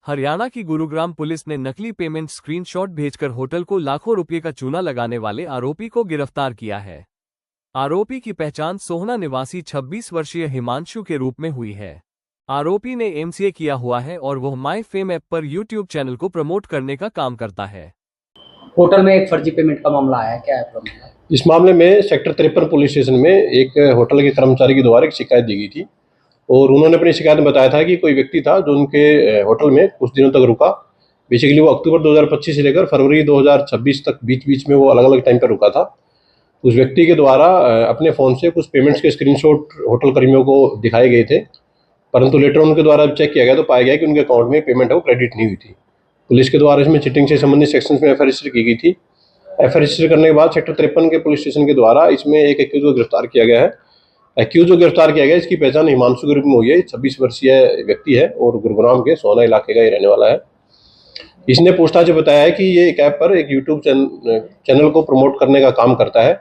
हरियाणा की गुरुग्राम पुलिस ने नकली पेमेंट स्क्रीनशॉट भेजकर होटल को लाखों रुपये का चूना लगाने वाले आरोपी को गिरफ्तार किया है। आरोपी की पहचान सोहना निवासी 26 वर्षीय हिमांशु के रूप में हुई है। आरोपी ने एमसीए किया हुआ है और वह माई फेम ऐप पर यूट्यूब चैनल को प्रमोट करने का काम करता है। होटल में एक फर्जी पेमेंट का मामला आया है, क्या है मामला? इस मामले में सेक्टर 53 पुलिस स्टेशन में एक होटल के कर्मचारी के द्वारा एक शिकायत दी गई थी और उन्होंने अपनी शिकायत में बताया था कि कोई व्यक्ति था जो उनके होटल में कुछ दिनों तक रुका। बेसिकली वो अक्टूबर 2025 से लेकर फरवरी 2026 तक बीच में वो अलग अलग टाइम पर रुका था। उस व्यक्ति के द्वारा अपने फ़ोन से कुछ पेमेंट्स के स्क्रीनशॉट होटल कर्मियों को दिखाए गए थे, परंतु लेटर उनके द्वारा चेक किया गया तो पाया गया कि उनके अकाउंट में पेमेंट है वो क्रेडिट नहीं हुई थी। पुलिस के द्वारा इसमें चीटिंग से संबंधित सेक्शंस में एफआईआर रजिस्टर की गई थी। एफआईआर रजिस्टर करने के बाद सेक्टर 53 के पुलिस स्टेशन के द्वारा इसमें एक एक्यूज को गिरफ्तार किया गया है। एक्यूज को गिरफ्तार किया गया, इसकी पहचान हिमांशु के रूप में हुई है। 26 वर्षीय व्यक्ति है और गुरुग्राम के सोहना इलाके का ही रहने वाला है। इसने पूछताछ में बताया है कि ये एक ऐप पर एक यूट्यूब चैनल को प्रमोट करने का काम करता है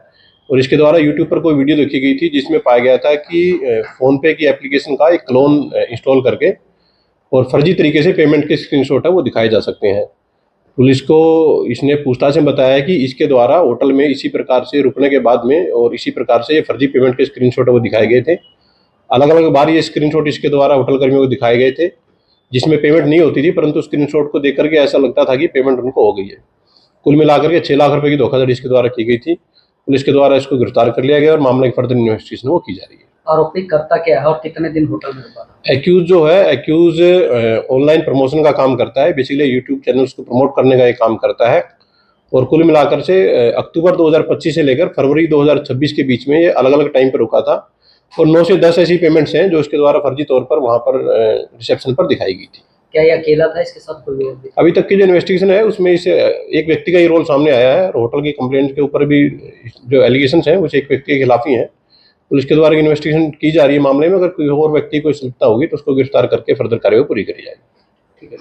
और इसके द्वारा यूट्यूब पर कोई वीडियो देखी गई थी जिसमें पाया गया था कि फ़ोनपे की एप्लीकेशन का एक क्लोन इंस्टॉल करके और फर्जी तरीके से पेमेंट के स्क्रीनशॉट है वो दिखाए जा सकते हैं। पुलिस को इसने पूछताछ में बताया कि इसके द्वारा होटल में इसी प्रकार से रुकने के बाद में और इसी प्रकार से फर्जी पेमेंट के स्क्रीनशॉट वो दिखाए गए थे। अलग अलग बार ये स्क्रीनशॉट इसके द्वारा होटल कर्मियों को दिखाए गए थे जिसमें पेमेंट नहीं होती थी, परंतु स्क्रीनशॉट को देख करके ऐसा लगता था कि पेमेंट उनको हो गई है। कुल मिलाकर के 6 लाख रुपए की धोखाधड़ी इसके द्वारा की गई थी। पुलिस के द्वारा इसको गिरफ्तार कर लिया गया और मामले की फर्दर इन्वेस्टिगेशन वो की जा रही है। आरोपी करता क्या है और कितने दिन होटल में रुका था? एक्यूज जो है, एक्यूज ऑनलाइन प्रमोशन का काम करता है। बेसिकली यूट्यूब चैनल्स को प्रमोट करने का ये काम करता है और कुल मिलाकर से अक्टूबर 2025 से लेकर फरवरी 2026 के बीच में ये अलग अलग टाइम पर रुका था और 9 से 10 ऐसी पेमेंट्स हैं जो इसके द्वारा फर्जी तौर पर वहाँ पर रिसेप्शन पर दिखाई गई थी। क्या ये अकेला था, इसके साथ कोई और भी? अभी तक की जो इन्वेस्टिगेशन है उसमें इस एक व्यक्ति का ही रोल सामने आया है और होटल की कंप्लेंट के ऊपर भी जो एलिगेशंस हैं उस एक व्यक्ति के खिलाफ ही हैं। पुलिस के द्वारा इन्वेस्टिगेशन की जा रही है मामले में। अगर कोई और व्यक्ति को संलिप्तता होगी तो उसको गिरफ्तार करके फर्दर कार्रवाई पूरी करी जाएगी। ठीक है।